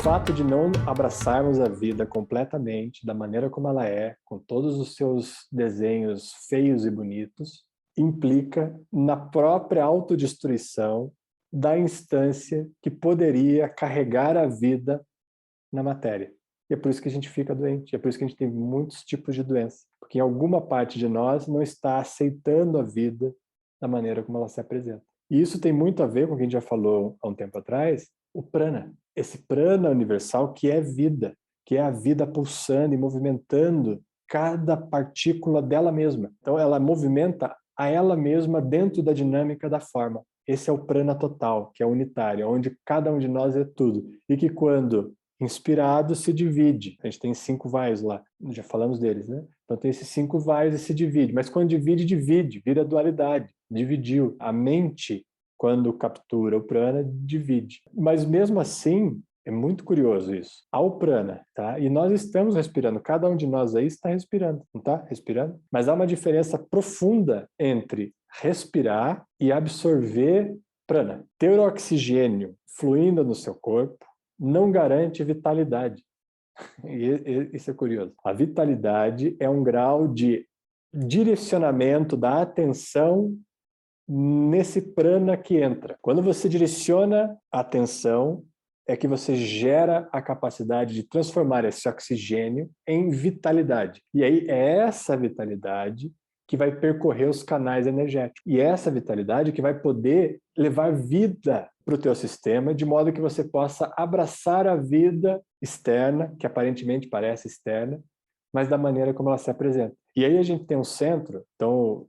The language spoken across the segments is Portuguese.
fato de não abraçarmos a vida completamente, da maneira como ela é, com todos os seus desenhos feios e bonitos, implica na própria autodestruição da instância que poderia carregar a vida na matéria. E é por isso que a gente fica doente, é por isso que a gente tem muitos tipos de doença, porque em alguma parte de nós não está aceitando a vida da maneira como ela se apresenta. E isso tem muito a ver com o que a gente já falou há um tempo atrás, o prana. Esse prana universal que é vida, que é a vida pulsando e movimentando cada partícula dela mesma. Então ela movimenta a ela mesma dentro da dinâmica da forma. Esse é o prana total, que é unitário, onde cada um de nós é tudo. E que quando inspirado se divide. A gente tem 5 vaios lá, já falamos deles, né? Então tem esses 5 vaios e se divide. Mas quando divide, vira dualidade. Dividiu. A mente, quando captura o prana, divide. Mas mesmo assim, é muito curioso isso. Há o prana, tá? E nós estamos respirando. Cada um de nós aí está respirando, não está? Respirando. Mas há uma diferença profunda entre respirar e absorver prana. Ter o oxigênio fluindo no seu corpo não garante vitalidade. E isso é curioso. A vitalidade é um grau de direcionamento da atenção nesse prana que entra. Quando você direciona a atenção, é que você gera a capacidade de transformar esse oxigênio em vitalidade. E aí é essa vitalidade que vai percorrer os canais energéticos. E é essa vitalidade que vai poder levar vida para o teu sistema, de modo que você possa abraçar a vida externa, que aparentemente parece externa, mas da maneira como ela se apresenta. E aí a gente tem um centro, então,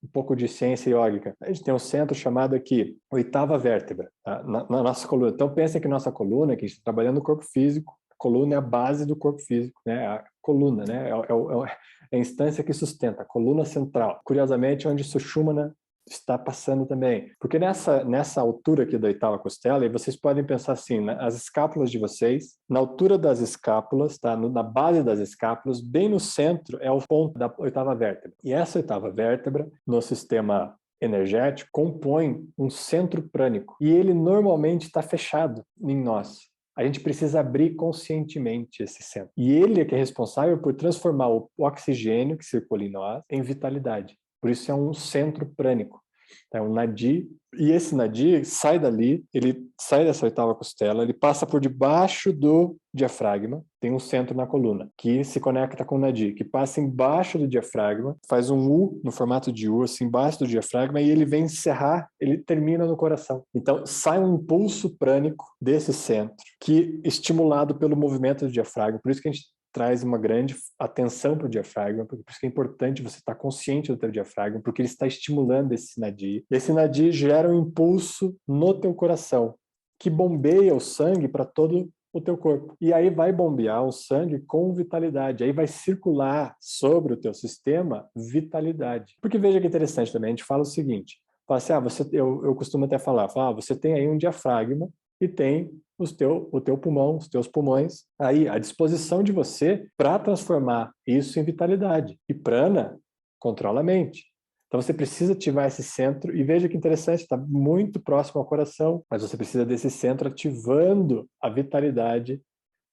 um pouco de ciência iógica, a gente tem um centro chamado aqui, oitava vértebra, tá? na nossa coluna. Então pensa que nossa coluna, que a gente está trabalhando no corpo físico, a coluna é a base do corpo físico, né? A coluna, né? É a instância que sustenta, a coluna central. Curiosamente, onde Sushumna está passando também. Porque nessa altura aqui da oitava costela, e vocês podem pensar assim, né, as escápulas de vocês, na altura das escápulas, tá? Na base das escápulas, bem no centro, é o ponto da oitava vértebra. E essa oitava vértebra, no sistema energético, compõe um centro prânico. E ele normalmente está fechado em nós. A gente precisa abrir conscientemente esse centro. E ele é que é responsável por transformar o oxigênio que circula em nós em vitalidade. Por isso é um centro prânico, é um nadi, e esse nadi sai dali, ele sai dessa oitava costela, ele passa por debaixo do diafragma, tem um centro na coluna, que se conecta com o nadi, que passa embaixo do diafragma, faz um U no formato de U, assim, embaixo do diafragma, e ele vem encerrar, ele termina no coração. Então sai um impulso prânico desse centro, que estimulado pelo movimento do diafragma, por isso que a gente traz uma grande atenção para o diafragma, por isso que é importante você estar consciente do teu diafragma, porque ele está estimulando esse nadi. Esse nadi gera um impulso no teu coração, que bombeia o sangue para todo o teu corpo. E aí vai bombear o sangue com vitalidade, aí vai circular sobre o teu sistema vitalidade. Porque veja que interessante também, a gente fala o seguinte, fala assim, eu costumo até falar, você tem aí um diafragma e tem o teu pulmão, os teus pulmões, aí à disposição de você para transformar isso em vitalidade. E prana controla a mente. Então você precisa ativar esse centro, e veja que interessante, está muito próximo ao coração, mas você precisa desse centro ativando a vitalidade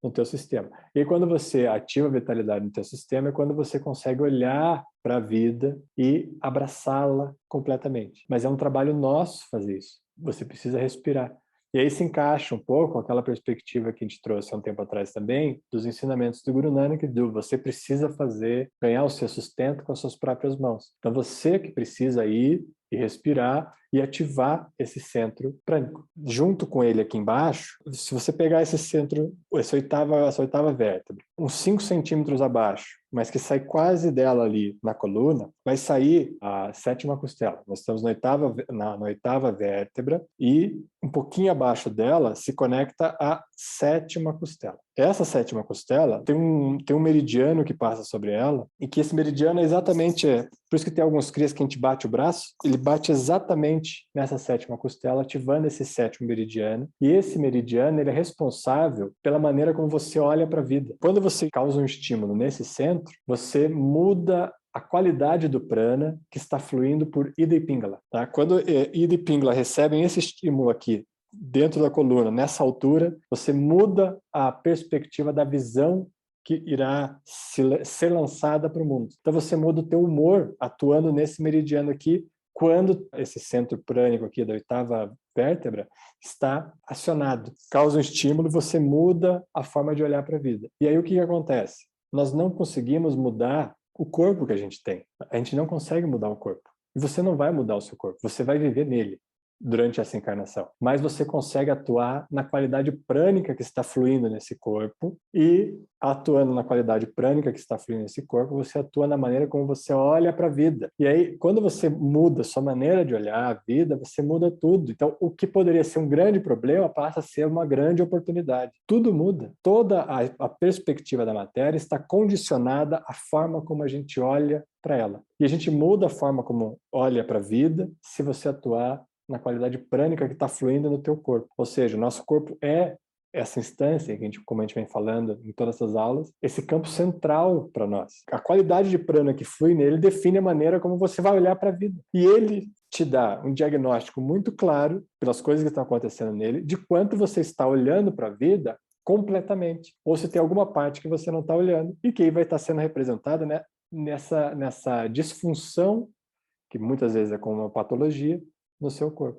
no teu sistema. E aí, quando você ativa a vitalidade no teu sistema, é quando você consegue olhar para a vida e abraçá-la completamente. Mas é um trabalho nosso fazer isso. Você precisa respirar. E aí se encaixa um pouco com aquela perspectiva que a gente trouxe há um tempo atrás também, dos ensinamentos do Guru Nanak, do você precisa ganhar o seu sustento com as suas próprias mãos. Então você que precisa ir e respirar e ativar esse centro prânico. Junto com ele aqui embaixo, se você pegar esse centro, essa oitava vértebra, uns 5 centímetros abaixo, mas que sai quase dela ali na coluna, vai sair a sétima costela. Nós estamos na oitava vértebra e um pouquinho abaixo dela se conecta a sétima costela. Essa sétima costela tem um meridiano que passa sobre ela, e que esse meridiano é exatamente, por isso que tem alguns crias que a gente bate o braço, ele bate exatamente nessa sétima costela, ativando esse sétimo meridiano, e esse meridiano ele é responsável pela maneira como você olha para a vida. Quando você causa um estímulo nesse centro, você muda a qualidade do prana que está fluindo por Ida e Pingala. Tá? Quando Ida e Pingala recebem esse estímulo aqui dentro da coluna, nessa altura, você muda a perspectiva da visão que irá ser lançada para o mundo. Então você muda o teu humor atuando nesse meridiano aqui, quando esse centro prânico aqui da 8ª vértebra está acionado. Causa um estímulo, você muda a forma de olhar para a vida. E aí o que acontece? Nós não conseguimos mudar o corpo que a gente tem. A gente não consegue mudar o corpo. E você não vai mudar o seu corpo, você vai viver nele durante essa encarnação. Mas você consegue atuar na qualidade prânica que está fluindo nesse corpo, e atuando na qualidade prânica que está fluindo nesse corpo, você atua na maneira como você olha para a vida. E aí, quando você muda a sua maneira de olhar a vida, você muda tudo. Então, o que poderia ser um grande problema passa a ser uma grande oportunidade. Tudo muda. Toda a perspectiva da matéria está condicionada à forma como a gente olha para ela. E a gente muda a forma como olha para a vida se você atuar na qualidade prânica que está fluindo no teu corpo. Ou seja, o nosso corpo é essa instância, que como a gente vem falando em todas essas aulas, esse campo central para nós. A qualidade de prana que flui nele define a maneira como você vai olhar para a vida. E ele te dá um diagnóstico muito claro, pelas coisas que estão acontecendo nele, de quanto você está olhando para a vida completamente. Ou se tem alguma parte que você não está olhando, e que aí vai estar sendo representada, né, nessa disfunção, que muitas vezes é como uma patologia, no seu corpo.